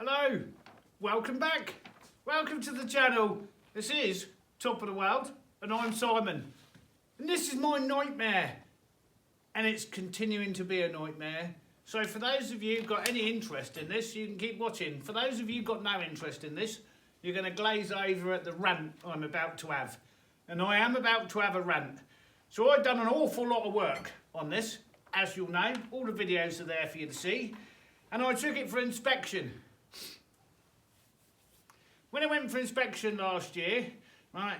Hello, welcome back. Welcome to the channel. This is Top of the World and I'm Simon. And this is my nightmare. And it's continuing to be a nightmare. So for those of you who've got any interest in this, you can keep watching. For those of you who've got no interest in this, you're going to glaze over at the rant I'm about to have. And I am about to have a rant. So I've done an awful lot of work on this, as you'll know. All the videos are there for you to see. And I took it for inspection. When I went for inspection last year, right,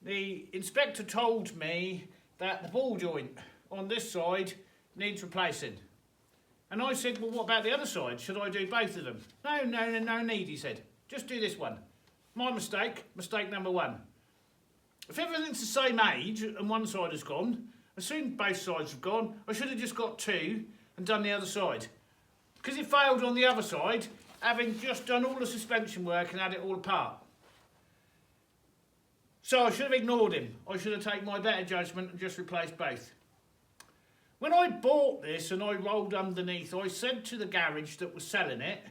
the inspector told me that the ball joint on this side needs replacing. And I said, well, what about the other side? Should I do both of them? No need, he said. Just do this one. My mistake, mistake number one. If everything's the same age and one side has gone, as soon as both sides have gone, I should have just got two and done the other side. Because it failed on the other side, having just done all the suspension work and had it all apart. So I should have ignored him. I should have taken my better judgment and just replaced both. When I bought this and I rolled underneath, I said to the garage that was selling it,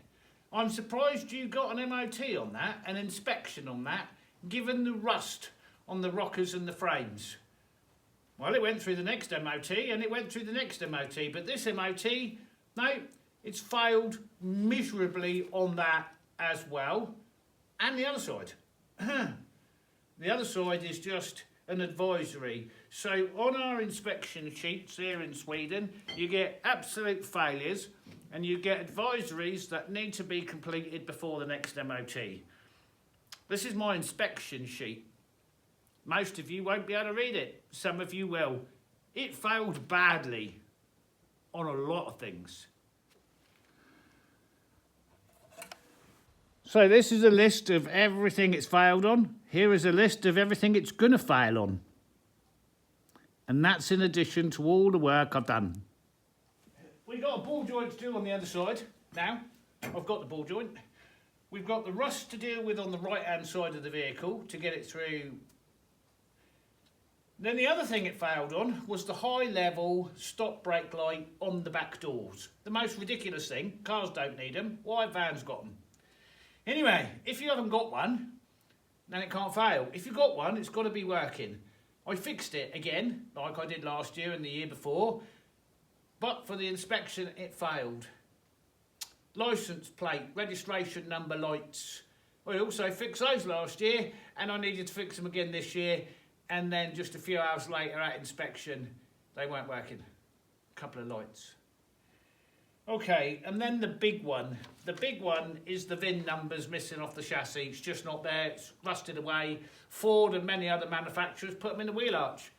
I'm surprised you got an MOT on that, an inspection on that, given the rust on the rockers and the frames. Well, it went through the next MOT and it went through the next MOT, but this MOT, no, it's failed miserably on that as well, and the other side. The other side is just an advisory. So on our inspection sheets here in Sweden, you get absolute failures and you get advisories that need to be completed before the next MOT. This is my inspection sheet. Most of you won't be able to read it. Some of you will. It failed badly on a lot of things. So this is a list of everything it's failed on. Here is a list of everything it's going to fail on. And that's in addition to all the work I've done. We've got a ball joint to do on the other side. Now, I've got the ball joint. We've got the rust to deal with on the right-hand side of the vehicle to get it through. Then the other thing it failed on was the high-level stop brake light on the back doors. The most ridiculous thing. Cars don't need them. Why have vans got them? Anyway, if you haven't got one, then it can't fail. If you've got one, it's got to be working. I fixed it again, like I did last year and the year before, but for the inspection, it failed. Licence plate, registration number lights. I also fixed those last year, and I needed to fix them again this year, and then just a few hours later at inspection, they weren't working. A couple of lights. Okay, and then the big one. The big one is the VIN numbers missing off the chassis. It's just not there. It's rusted away. Ford and many other manufacturers put them in the wheel arch.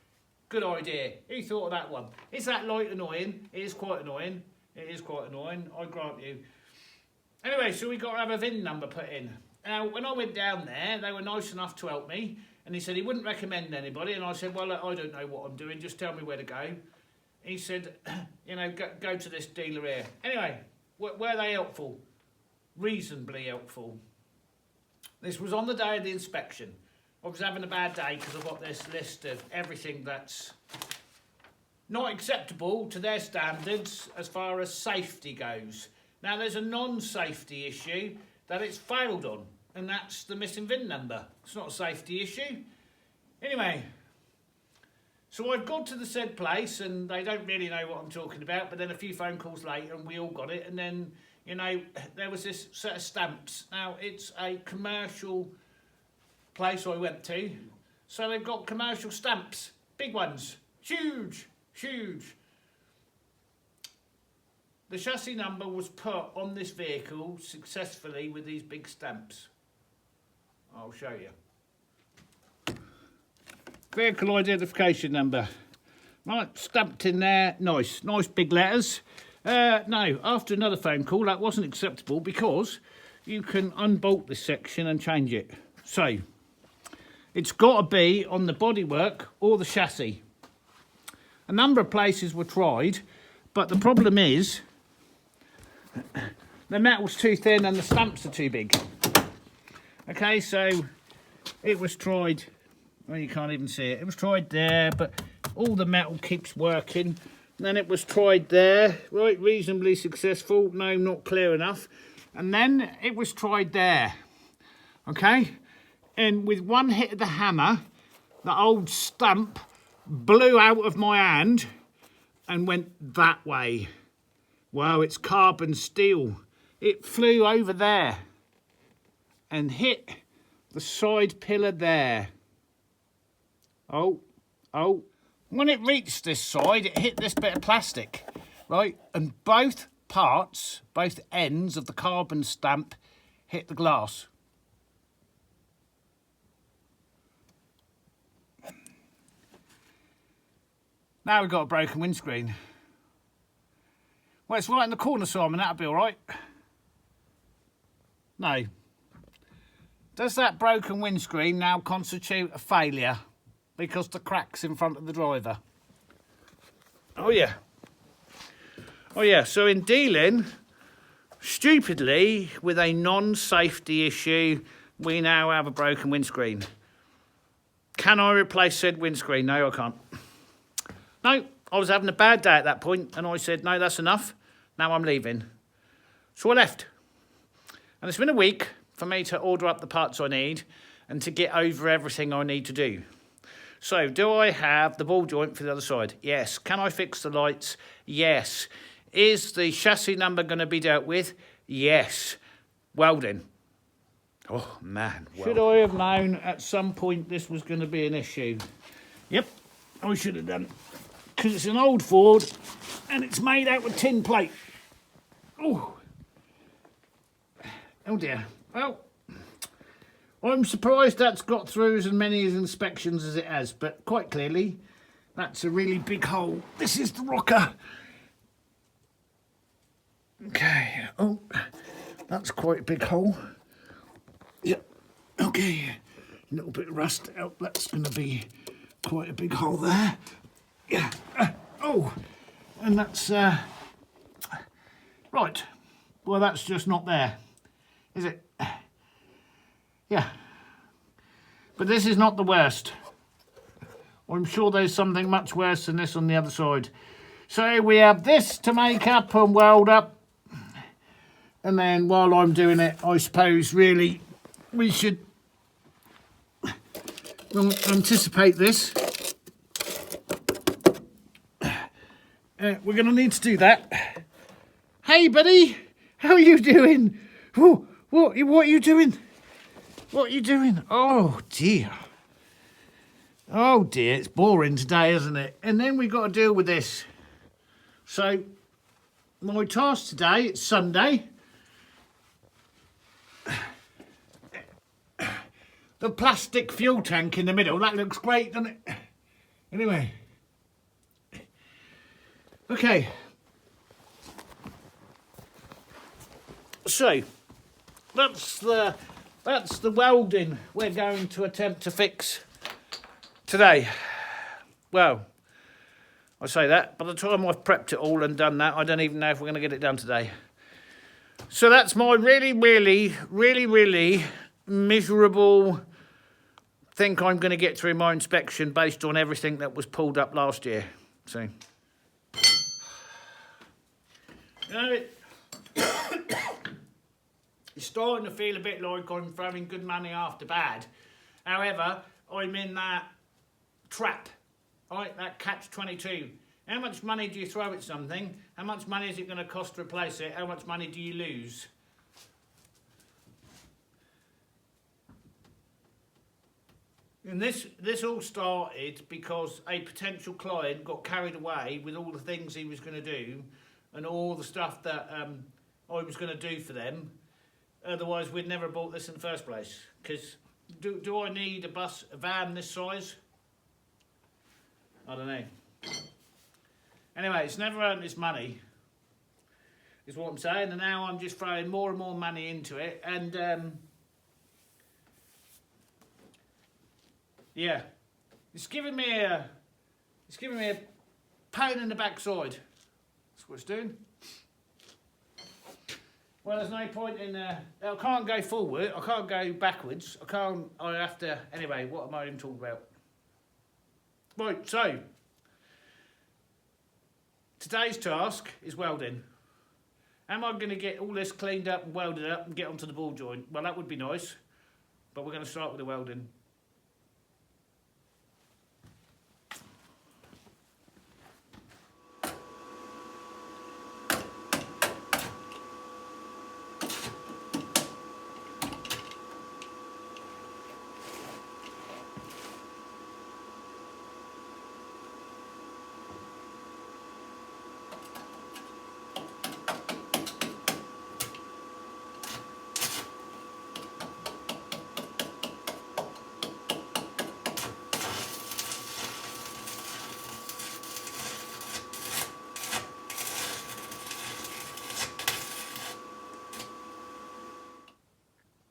Good idea. Who thought of that one? Is that light annoying? It is quite annoying. It is quite annoying, I grant you. Anyway, so we got to have a VIN number put in. Now, when I went down there, they were nice enough to help me. And he said he wouldn't recommend anybody. And I said, well, I don't know what I'm doing. Just tell me where to go. He said, you know, go to this dealer here. Anyway, were they helpful? Reasonably helpful. This was on the day of the inspection. I was having a bad day because I've got this list of everything that's not acceptable to their standards as far as safety goes. Now, there's a non-safety issue that it's failed on, and that's the missing VIN number. It's not a safety issue. Anyway, so I've got to the said place and they don't really know what I'm talking about, but then a few phone calls later and we all got it, and then, you know, there was this set of stamps. Now, it's a commercial place I went to, so they've got commercial stamps, big ones, huge. The chassis number was put on this vehicle successfully with these big stamps. I'll show you. Vehicle identification number. Right, stamped in there. Nice big letters. No, after another phone call, that wasn't acceptable because you can unbolt this section and change it. So, it's got to be on the bodywork or the chassis. A number of places were tried, but the problem is the metal's too thin and the stamps are too big. Okay, so it was tried. Well, you can't even see it. It was tried there, but all the metal keeps working. And then it was tried there, right, reasonably successful. No, not clear enough. and then it was tried there, okay? And with one hit of the hammer, the old stump blew out of my hand and went that way. Wow, it's carbon steel. It flew over there and hit the side pillar there. Oh. When it reached this side, it hit this bit of plastic, right? And both parts, both ends of the carbon stamp hit the glass. Now we've got a broken windscreen. Well, it's right in the corner, Simon, that'll be all right. No. Does that broken windscreen now constitute a failure because the crack's in front of the driver? Oh yeah. Oh yeah, so in dealing stupidly with a non-safety issue, we now have a broken windscreen. Can I replace said windscreen? No, I can't. No, I was having a bad day at that point and I said, no, that's enough. Now I'm leaving. So I left. And it's been a week for me to order up the parts I need and to get over everything I need to do. So, do I have the ball joint for the other side? Yes. Can I fix the lights? Yes. Is the chassis number going to be dealt with? Yes. Welding. Oh, man. Should I have known at some point this was going to be an issue? Yep, I should have done. Because it's an old Ford and it's made out of tin plate. Oh dear. Well, I'm surprised that's got through as many inspections as it has, but quite clearly that's a really big hole. This is the rocker. Okay. Oh, that's quite a big hole. Yep. Okay. A little bit of rust out. That's going to be quite a big hole there. Yeah. Oh, and that's right. Well, that's just not there, is it? Yeah. But this is not the worst. I'm sure there's something much worse than this on the other side. So we have this to make up and weld up. And then while I'm doing it, I suppose really we should anticipate this. We're going to need to do that. Hey, buddy, how are you doing? Oh, what are you doing? What are you doing? Oh, dear. Oh, dear, it's boring today, isn't it? And then we've got to deal with this. So, my task today, it's Sunday. The plastic fuel tank in the middle, that looks great, doesn't it? Anyway. Okay, so that's the welding we're going to attempt to fix today. Well, I say that, by the time I've prepped it all and done that, I don't even know if we're going to get it done today. So that's my really miserable think I'm going to get through my inspection based on everything that was pulled up last year. So. You know, it's starting to feel a bit like I'm throwing good money after bad. However, I'm in that trap, right? That catch-22. How much money do you throw at something? How much money is it going to cost to replace it? How much money do you lose? And this all started because a potential client got carried away with all the things he was going to do and all the stuff that I was going to do for them. Otherwise, we'd never bought this in the first place. Because do I need a van this size? I don't know. Anyway, it's never earned its money, is what I'm saying. And now I'm just throwing more and more money into it. And, yeah, it's giving me a pain in the backside. That's what it's doing. Well, there's no point in... I can't go forward. I can't go backwards. I have to... Anyway, what am I even talking about? Right, so... Today's task is welding. Am I going to get all this cleaned up and welded up and get onto the ball joint? Well, that would be nice, but we're going to start with the welding.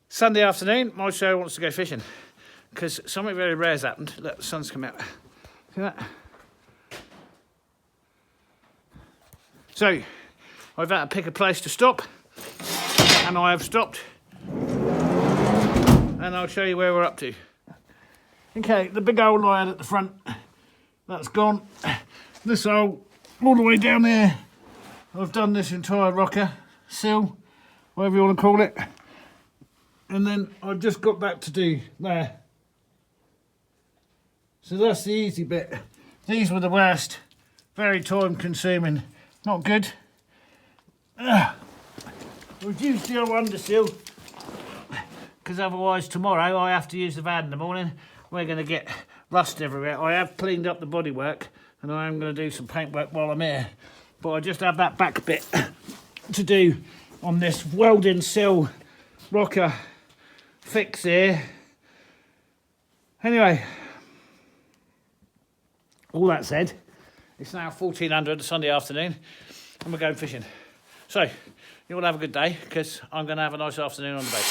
Sunday afternoon, my show wants to go fishing because something very rare has happened. Look, the sun's come out. See that? So, I've had to pick a place to stop, and I have stopped, and I'll show you where we're up to. Okay, the big hole I had at the front, that's gone. This hole, all the way down there, I've done this entire rocker, sill, whatever you want to call it. And then I've just got back to do there. So that's the easy bit. These were the worst. Very time consuming. Not good. Reduce the old undersill, because otherwise tomorrow I have to use the van in the morning. We're going to get rust everywhere. I have cleaned up the bodywork and I am going to do some paintwork while I'm here. But I just have that back bit to do on this welding sill rocker fix here. Anyway, all that said, it's now 1400 Sunday afternoon and we're going fishing. So you all have a good day, because I'm going to have a nice afternoon on the boat.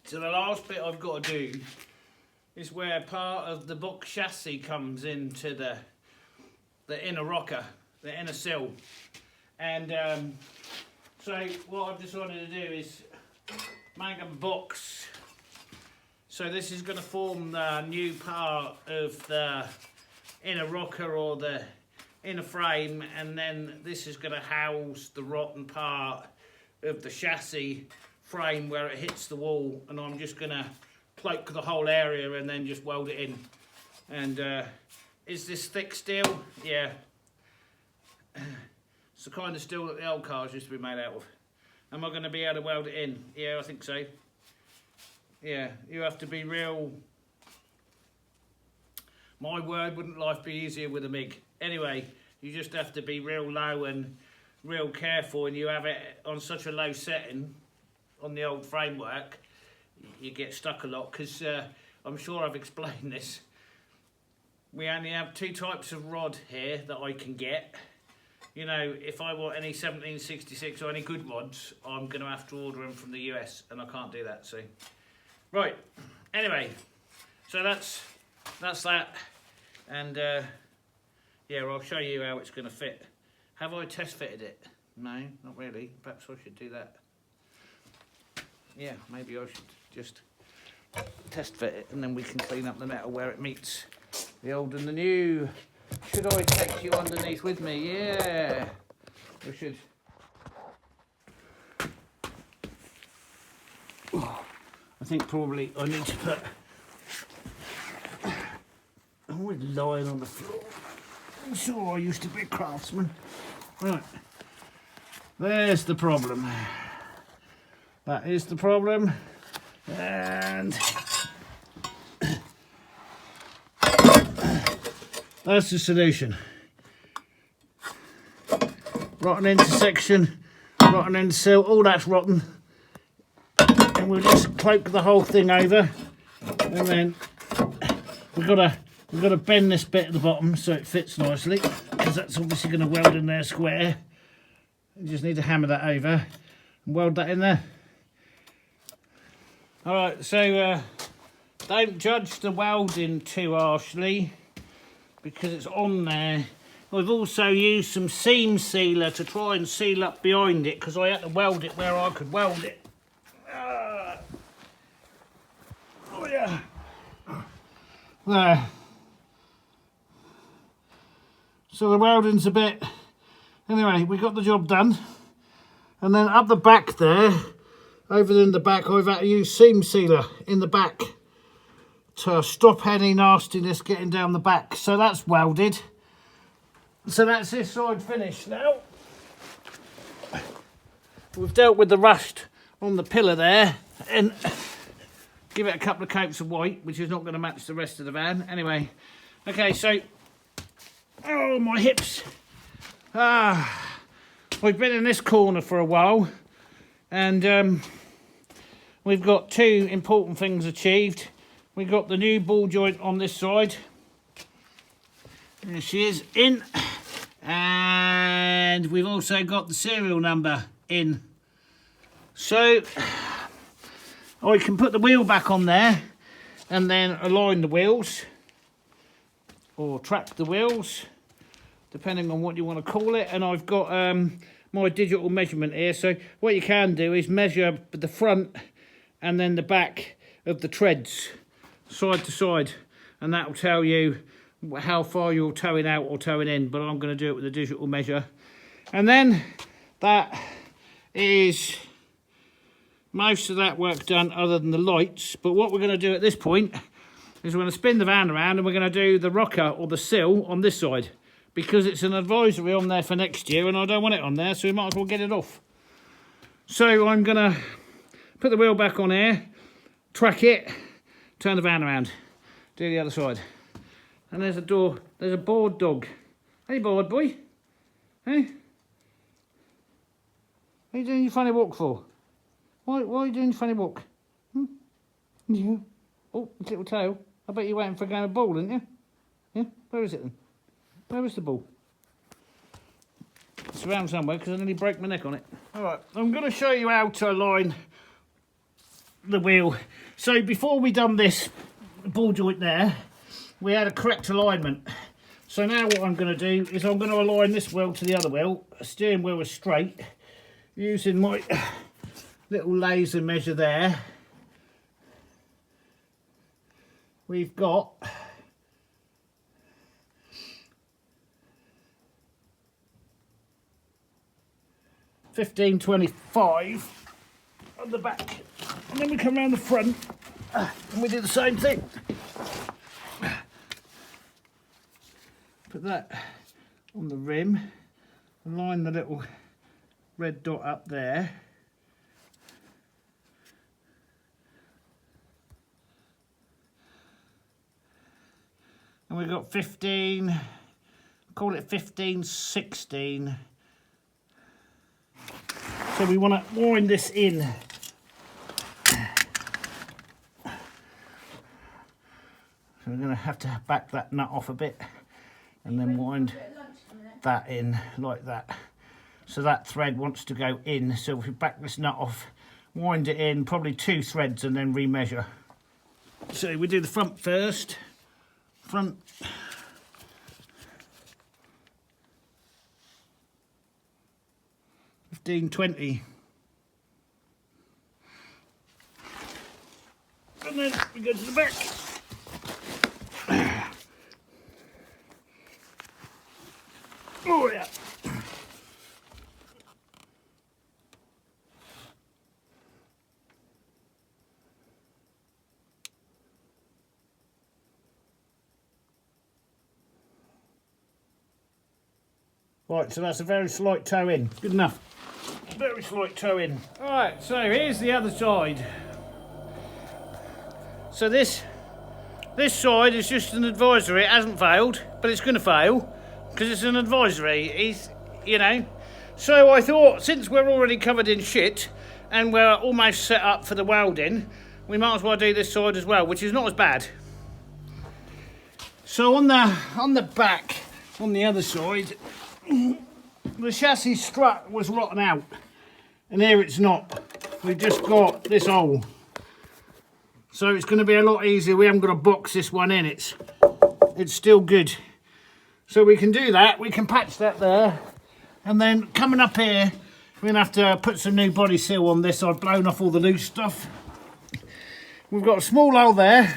So the last bit I've got to do is where part of the box chassis comes into the inner rocker, the inner sill. And so what I've decided to do is make a box. So this is going to form the new part of the inner rocker or the inner frame, and then this is going to house the rotten part of the chassis frame where it hits the wall, and I'm just going to cloak the whole area and then just weld it in. And is this thick steel? Yeah. It's the kind of steel that the old cars used to be made out of. Am I going to be able to weld it in? Yeah, I think so. Yeah, you have to be real. My word, wouldn't life be easier with a MIG? Anyway, you just have to be real low and real careful, and you have it on such a low setting on the old framework, you get stuck a lot, because I'm sure I've explained this. We only have two types of rod here that I can get. You know, if I want any 1766 or any good rods, I'm going to have to order them from the US, and I can't do that, see. Right, anyway, so that's that, and yeah, I'll show you how it's going to fit. Have I test fitted it? No, not really. Perhaps I should do that. Yeah, maybe I should just test fit it, and then we can clean up the metal where it meets the old and the new. Should I take you underneath with me? Yeah. We should. I think probably I need to put... I'm always lying on the floor. I'm sure I used to be a craftsman. Right. There's the problem. That is the problem. And that's the solution. Rotten intersection, rotten end sill, all that's rotten. And we'll just cloak the whole thing over. And then we've got to bend this bit at the bottom so it fits nicely, because that's obviously going to weld in there square. You just need to hammer that over and weld that in there. Alright, so don't judge the welding too harshly because it's on there. I've also used some seam sealer to try and seal up behind it because I had to weld it where I could weld it. Oh yeah. There. So the welding's a bit... Anyway, we got the job done. And then up the back there, over in the back, I've had to use seam sealer in the back to stop any nastiness getting down the back. So that's welded. So that's this side finished now. We've dealt with the rust on the pillar there and give it a couple of coats of white, which is not going to match the rest of the van. Anyway, okay, so, oh, my hips. We've been in this corner for a while and we've got two important things achieved. We've got the new ball joint on this side. There she is, in. And we've also got the serial number in. So I can put the wheel back on there and then align the wheels or track the wheels, depending on what you want to call it. And I've got my digital measurement here. So what you can do is measure the front and then the back of the treads side to side, and that will tell you how far you're towing out or towing in, but I'm going to do it with a digital measure. And then that is most of that work done other than the lights. But what we're going to do at this point is we're going to spin the van around and we're going to do the rocker or the sill on this side, because it's an advisory on there for next year and I don't want it on there, so we might as well get it off. So I'm going to put the wheel back on here, track it, turn the van around, do the other side. And there's a door, there's a bored dog. Hey, bored boy. Hey? What are you doing your funny walk for? Why are you doing your funny walk? Hmm? Yeah. Oh, his little tail. I bet you're waiting for a game of ball, aren't you? Yeah? Where is it then? Where is the ball? It's around somewhere because I nearly broke my neck on it. Alright, I'm going to show you how to align the wheel. So before we done this ball joint there, we had a correct alignment. So now what I'm going to do is I'm going to align this wheel to the other wheel. The steering wheel is straight, using my little laser measure there. We've got 1525 on the back, and then we come around the front and we do the same thing. Put that on the rim, align the little red dot up there. And we've got 15, call it 1516. So we want to wind this in. So we're going to have to back that nut off a bit and then wind that in like that. So that thread wants to go in. So if we back this nut off, wind it in, probably 2 threads and then remeasure. So we do the front first. Front. $15.20, and then we go to the back. Right, so that's a very slight toe in. Good enough. Very slight toe in. Alright, so here's the other side. So this side is just an advisory. It hasn't failed, but it's going to fail because it's an advisory. You know. So I thought, since we're already covered in shit and we're almost set up for the welding, we might as well do this side as well, which is not as bad. So on the back, on the other side, the chassis strut was rotten out, and here it's not. We've just got this hole, so it's going to be a lot easier. We haven't got to box this one in. It's still good, so we can do that. We can patch that there, and then coming up here, we're going to have to put some new body seal on this. I've blown off all the loose stuff. We've got a small hole there,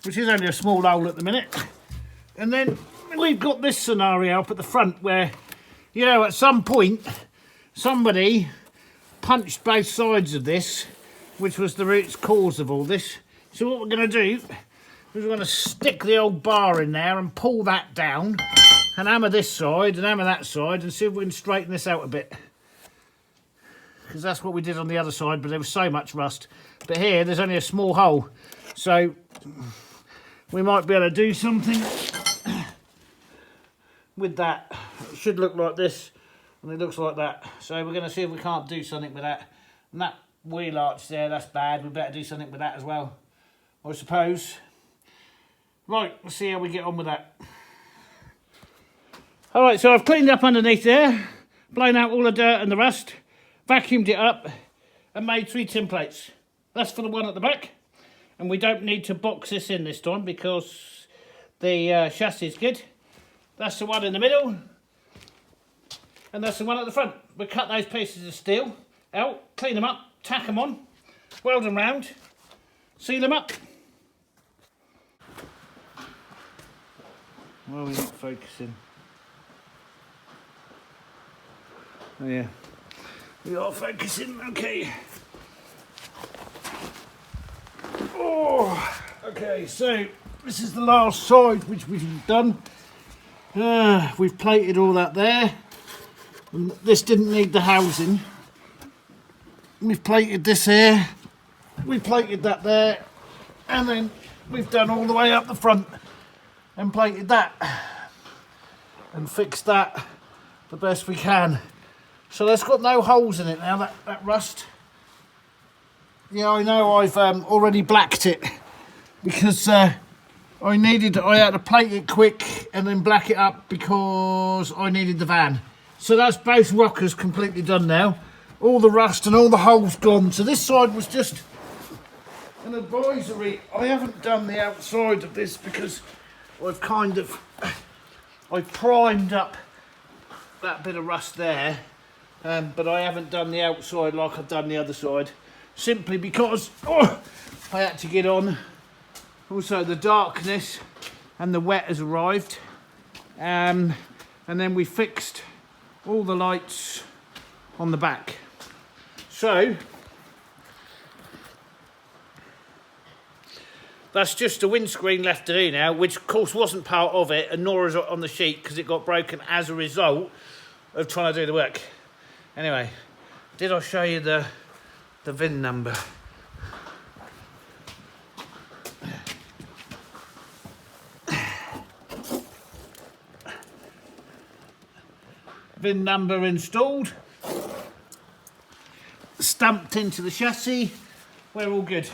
which is only a small hole at the minute, and then we've got this scenario up at the front where, you know, at some point somebody punched both sides of this, which was the root cause of all this. So what we're going to do is we're going to stick the old bar in there and pull that down and hammer this side and hammer that side and see if we can straighten this out a bit, because that's what we did on the other side, but there was so much rust. But here there's only a small hole, so we might be able to do something with that. It should look like this, and it looks like that. So we're going to see if we can't do something with that. And that wheel arch there, that's bad. We better do something with that as well, I suppose. Right, let's see how we get on with that. Alright, so I've cleaned up underneath there, blown out all the dirt and the rust, vacuumed it up and made 3 templates. That's for the one at the back, and we don't need to box this in this time because the chassis is good. That's the one in the middle, and that's the one at the front. We cut those pieces of steel out, clean them up, tack them on, weld them round, seal them up. Well, we're not focusing. Oh yeah, we are focusing, okay. Oh, okay, so this is the last side which we've done. We've plated all that there, and this didn't need the housing. We've plated this here, we plated that there, and then we've done all the way up the front and plated that and fixed that the best we can. So that's got no holes in it now, that rust. Yeah, I know I've already blacked it because I had to plate it quick and then black it up because I needed the van. So that's both rockers completely done now. All the rust and all the holes gone. So this side was just an advisory. I haven't done the outside of this because I've primed up that bit of rust there, but I haven't done the outside like I've done the other side, simply because I had to get on. Also the darkness and the wet has arrived, and then we fixed all the lights on the back. So that's just a windscreen left to do now, which of course wasn't part of it, and nor is it on the sheet because it got broken as a result of trying to do the work. Anyway, did I show you the VIN number? VIN number installed, stamped into the chassis. We're all good.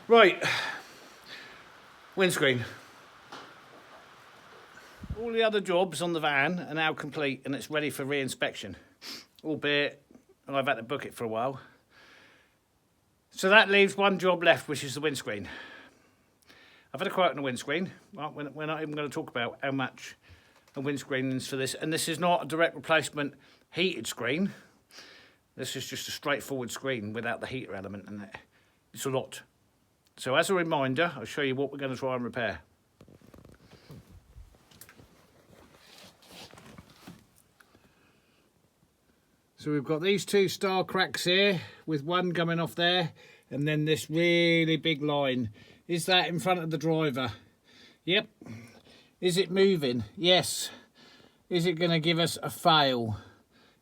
Right, windscreen. All the other jobs on the van are now complete and it's ready for re-inspection, albeit I've had to book it for a while. So that leaves one job left, which is the windscreen. I've had a quote on the windscreen. Well, we're not even going to talk about how much a windscreen is for this, and this is not a direct replacement heated screen. This is just a straightforward screen without the heater element in it. It's a lot. So as a reminder, I'll show you what we're going to try and repair. So we've got these 2 star cracks here, with one coming off there, and then this really big line. Is that in front of the driver? Yep. Is it moving? Yes. Is it going to give us a fail?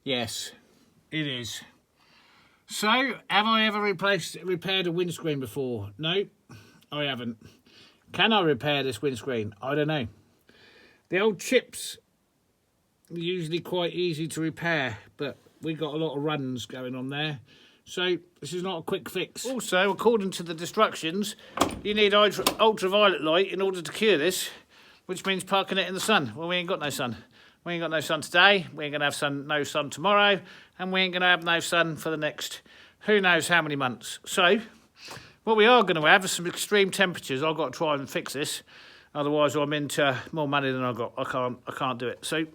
Yes, it is. So, have I ever repaired a windscreen before? No, I haven't. Can I repair this windscreen? I don't know. The old chips are usually quite easy to repair, but we got a lot of runs going on there. So this is not a quick fix. Also, according to the instructions, you need ultraviolet light in order to cure this, which means parking it in the sun. Well, we ain't got no sun. We ain't got no sun today, we ain't going to have no sun tomorrow, and we ain't going to have no sun for the next who knows how many months. So, what we are going to have is some extreme temperatures. I've got to try and fix this, otherwise I'm into more money than I've got. I can't do it. So,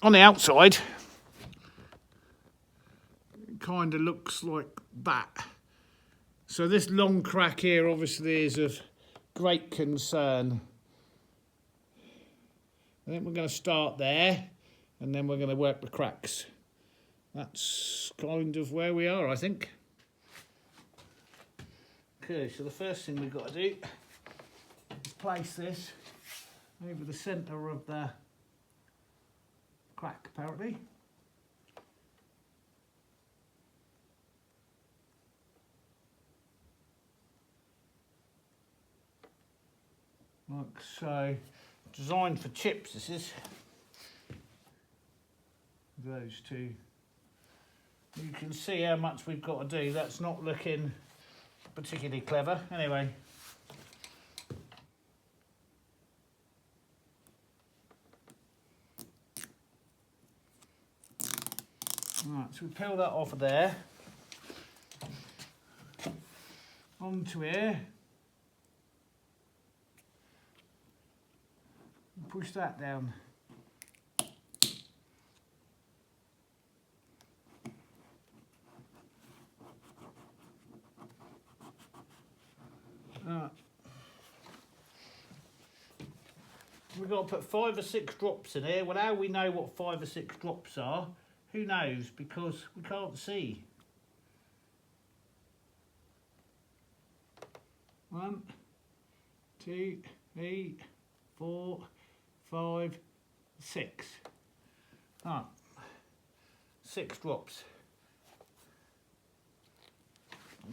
on the outside, it kind of looks like that. So this long crack here obviously is of great concern. I think we're going to start there, and then we're going to work the cracks. That's kind of where we are, I think. Okay, so the first thing we've got to do is place this over the centre of the crack, apparently. Like so. Designed for chips, this is. Those two. You can see how much we've got to do. That's not looking particularly clever. Anyway. Right, so we peel that off of there. Onto here. Push that down. We've got to put 5 or 6 drops in here. Well, how we know what 5 or 6 drops are, who knows, because we can't see. 1, 2, 3, 4, 5, 6. Ah, 6 drops.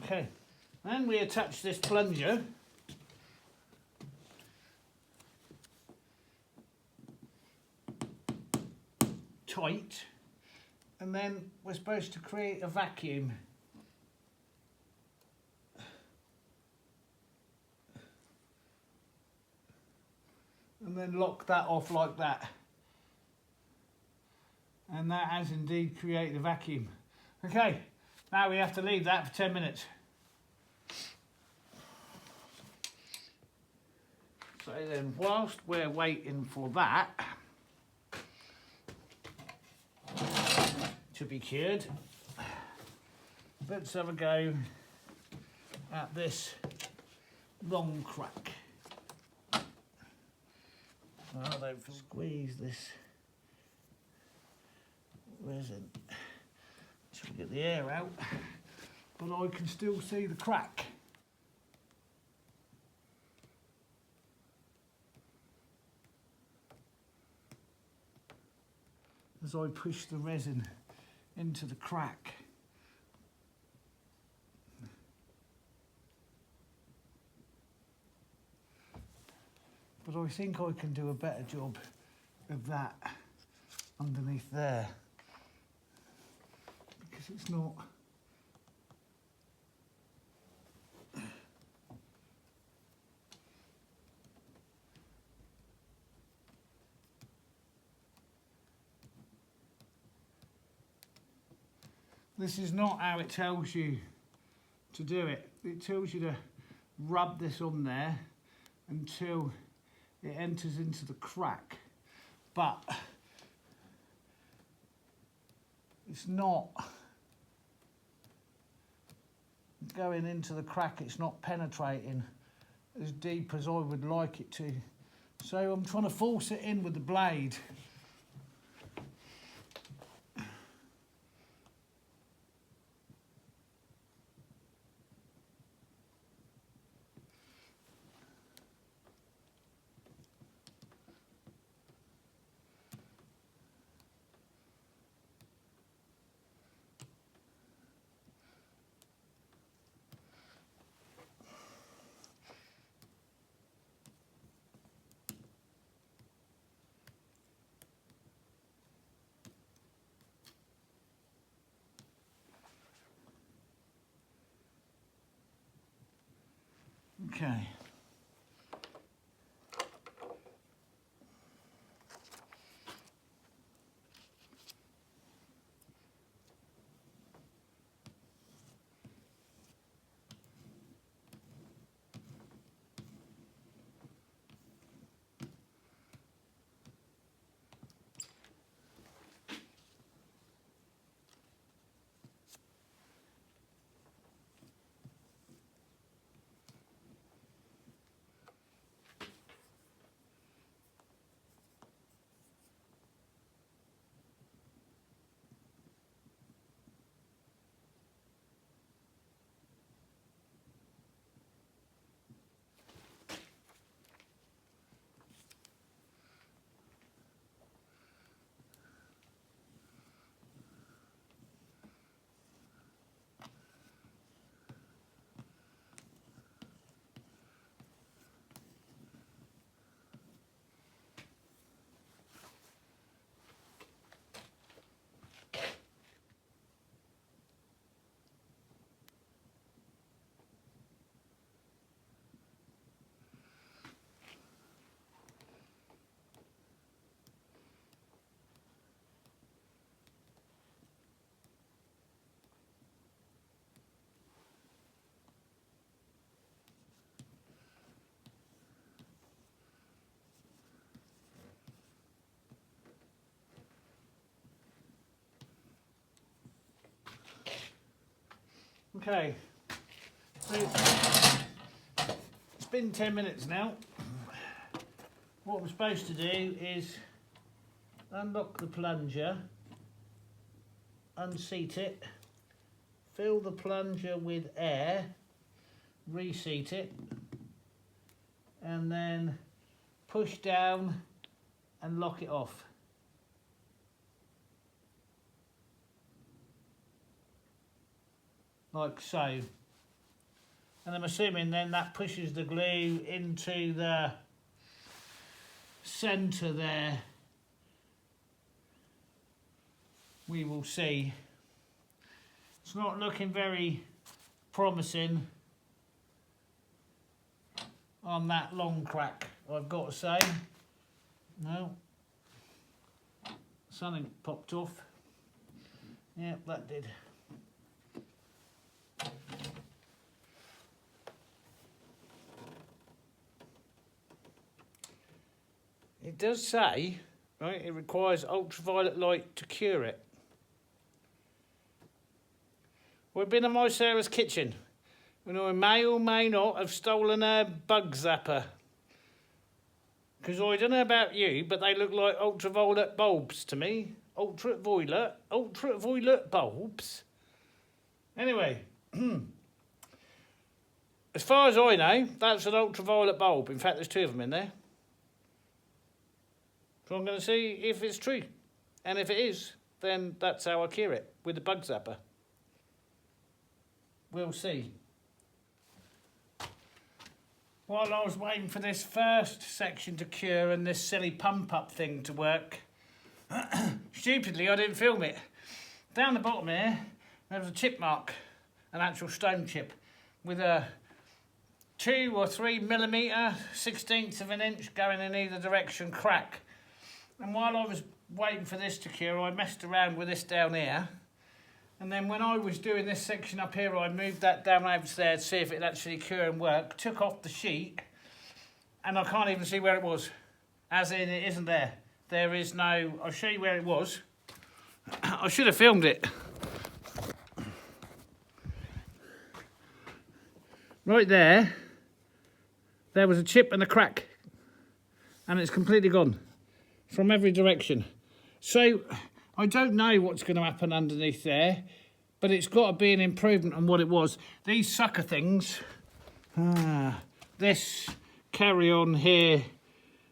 Okay, then we attach this plunger tight, and then we're supposed to create a vacuum. And then lock that off like that. And that has indeed created a vacuum. Okay, now we have to leave that for 10 minutes. So then, whilst we're waiting for that to be cured, let's have a go at this long crack. I don't squeeze this resin to get the air out, but I can still see the crack. As I push the resin into the crack. But I think I can do a better job of that underneath there, because it's not. This is not how it tells you to do it. It tells you to rub this on there until it enters into the crack, but it's not going into the crack, it's not penetrating as deep as I would like it to. So I'm trying to force it in with the blade. Okay. Okay, so it's been 10 minutes now. What I'm supposed to do is unlock the plunger, unseat it, fill the plunger with air, reseat it, and then push down and lock it off. Like so. And I'm assuming then that pushes the glue into the centre there. We will see. It's not looking very promising on that long crack, I've got to say. No. Something popped off. Yep, that did. It does say, right, it requires ultraviolet light to cure it. We've been in my Sarah's kitchen, and I may or may not have stolen a bug zapper. Because I don't know about you, but they look like ultraviolet bulbs to me. Ultraviolet bulbs. Anyway, as far as I know, that's an ultraviolet bulb. In fact, there's two of them in there. So I'm going to see if it's true. And if it is, then that's how I cure it, with the bug zapper. We'll see. While I was waiting for this first section to cure and this silly pump-up thing to work, stupidly I didn't film it. Down the bottom here, there was a chip mark, an actual stone chip, with a 2 or 3 millimetre, 1/16 of an inch going in either direction crack. And while I was waiting for this to cure, I messed around with this down here. And then when I was doing this section up here, I moved that down over there to see if it'd actually cure and work. Took off the sheet, and I can't even see where it was. As in, it isn't there. There is no... I'll show you where it was. I should have filmed it. Right there, there was a chip and a crack. And it's completely gone. From every direction. So I don't know what's going to happen underneath there, but it's got to be an improvement on what it was. These sucker things, this carry on here,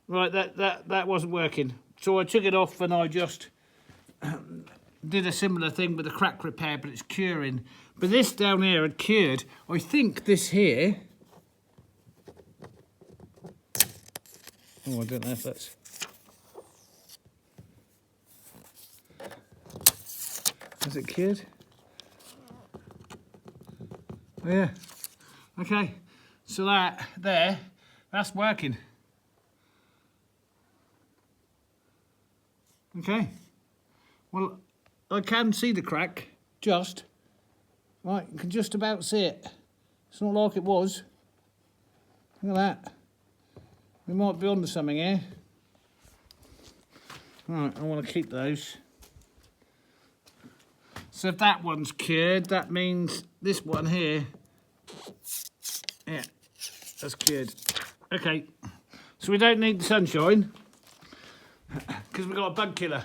right, that wasn't working. So I took it off and I just did a similar thing with the crack repair, but it's curing. But this down here had cured. I think this here, oh, I don't know if that's... Is it cured? Oh, yeah. Okay. So that there, that's working. Okay. Well, I can see the crack, just. Right, you can just about see it. It's not like it was. Look at that. We might be onto something here. Right, I want to keep those. So if that one's cured, that means this one here, yeah, that's cured. Okay, so we don't need the sunshine because we've got a bug killer.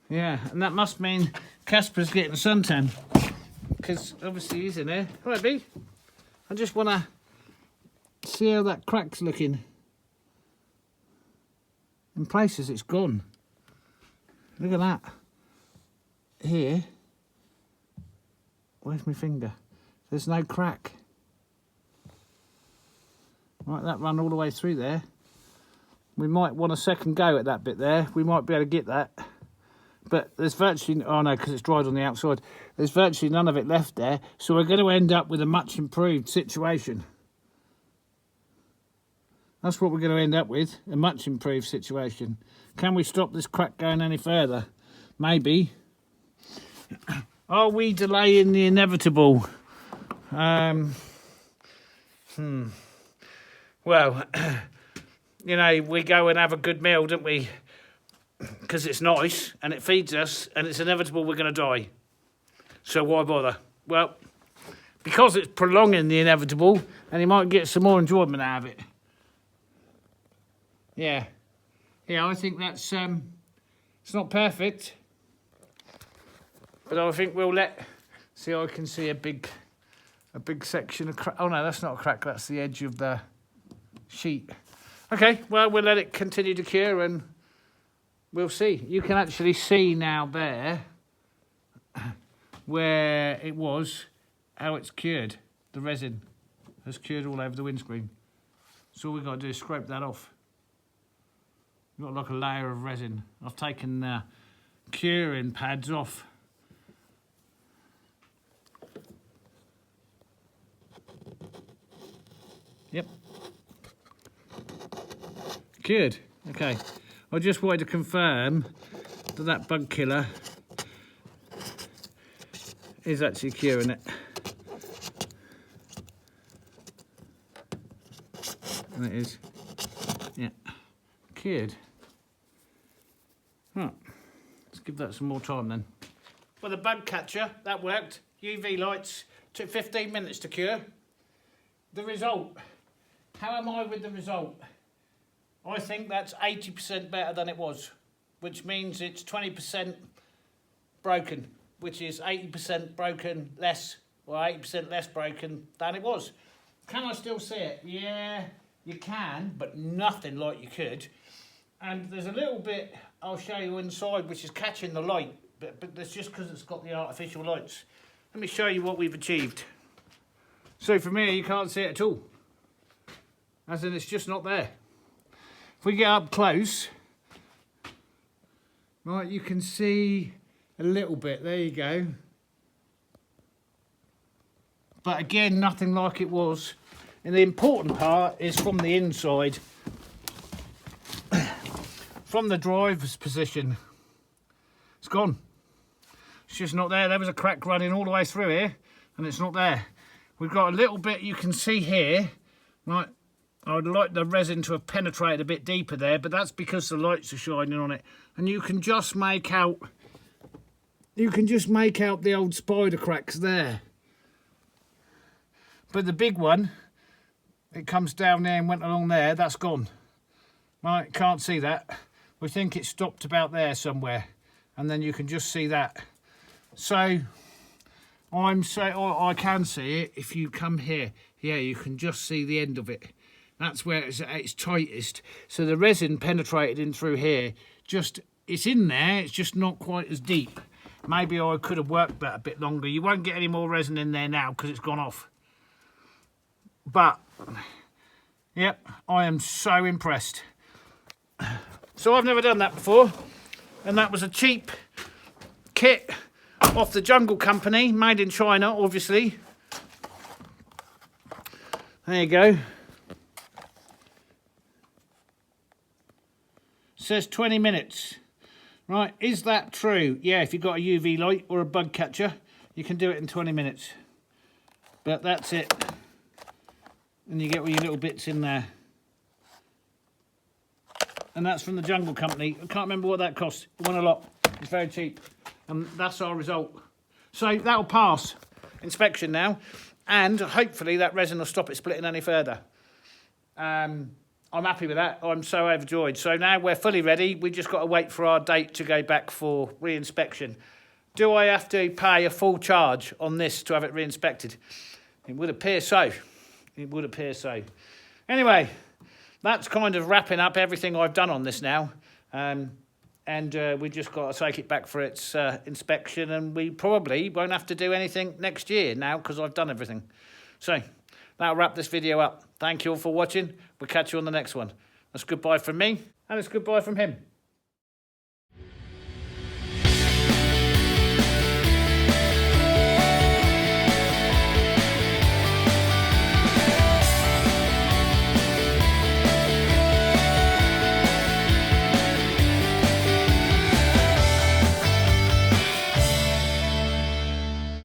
Yeah, and that must mean Casper's getting a suntan because obviously he's in there. Right, B. I just want to see how that crack's looking. In places it's gone. Look at that. Here, where's my finger? There's no crack. Right, that run all the way through there. We might want a second go at that bit there. We might be able to get that. But there's virtually, oh no, because it's dried on the outside. There's virtually none of it left there. So we're going to end up with a much improved situation. That's what we're going to end up with, a much improved situation. Can we stop this crack going any further? Maybe. Are we delaying the inevitable? Well, you know, we go and have a good meal, don't we? Because it's nice and it feeds us and it's inevitable we're going to die. So why bother? Well, because it's prolonging the inevitable and you might get some more enjoyment out of it. Yeah, I think that's it's not perfect, but I think we'll see. I can see a big section of crack. Oh no, that's not a crack. That's the edge of the sheet. Okay, well we'll let it continue to cure and we'll see. You can actually see now there where it was, how it's cured. The resin has cured all over the windscreen. So all we've got to do is scrape that off. Got like a layer of resin. I've taken the curing pads off. Yep. Cured. Okay. I just wanted to confirm that that bug killer is actually curing it. And it is. Yeah. Cured. Right, let's give that some more time then. Well, the bug catcher, that worked. UV lights, took 15 minutes to cure. The result, how am I with the result? I think that's 80% better than it was, which means it's 20% broken, which is 80% broken less, or 80% less broken than it was. Can I still see it? Yeah, you can, but nothing like you could. And there's a little bit I'll show you inside which is catching the light, but that's just because it's got the artificial lights. Let me show you what we've achieved. So from here you can't see it at all, as in it's just not there. If we get up close, right, you can see a little bit, there you go. But again, nothing like it was. And the important part is from the inside. From the driver's position, it's gone. It's just not there. There was a crack running all the way through here, and it's not there. We've got a little bit you can see here, right? I'd like the resin to have penetrated a bit deeper there, but that's because the lights are shining on it. And you can just make out, the old spider cracks there. But the big one, it comes down there and went along there, that's gone. Right, can't see that. We think it stopped about there somewhere, and then you can just see that. So I can see it if you come here. Yeah, you can just see the end of it. That's where it's at its tightest. So the resin penetrated in through here. It's in there, it's just not quite as deep. Maybe I could have worked that a bit longer. You won't get any more resin in there now because it's gone off. But, yep, I am so impressed. So I've never done that before, and that was a cheap kit. off the Jungle Company, made in China, obviously. There you go. Says 20 minutes. Right, is that true? Yeah, if you've got a UV light or a bug catcher, you can do it in 20 minutes. But that's it. And you get all your little bits in there. And that's from the Jungle Company. I can't remember what that cost. It won a lot. It's very cheap. And that's our result. So that'll pass inspection now. And hopefully that resin will stop it splitting any further. I'm happy with that. I'm so overjoyed. So now we're fully ready. We just got to wait for our date to go back for re-inspection. Do I have to pay a full charge on this to have it re-inspected? It would appear so. It would appear so. Anyway, that's kind of wrapping up everything I've done on this now. We just got to take it back for its inspection, and we probably won't have to do anything next year now because I've done everything. So that'll wrap this video up. Thank you all for watching. We'll catch you on the next one. That's goodbye from me, and it's goodbye from him.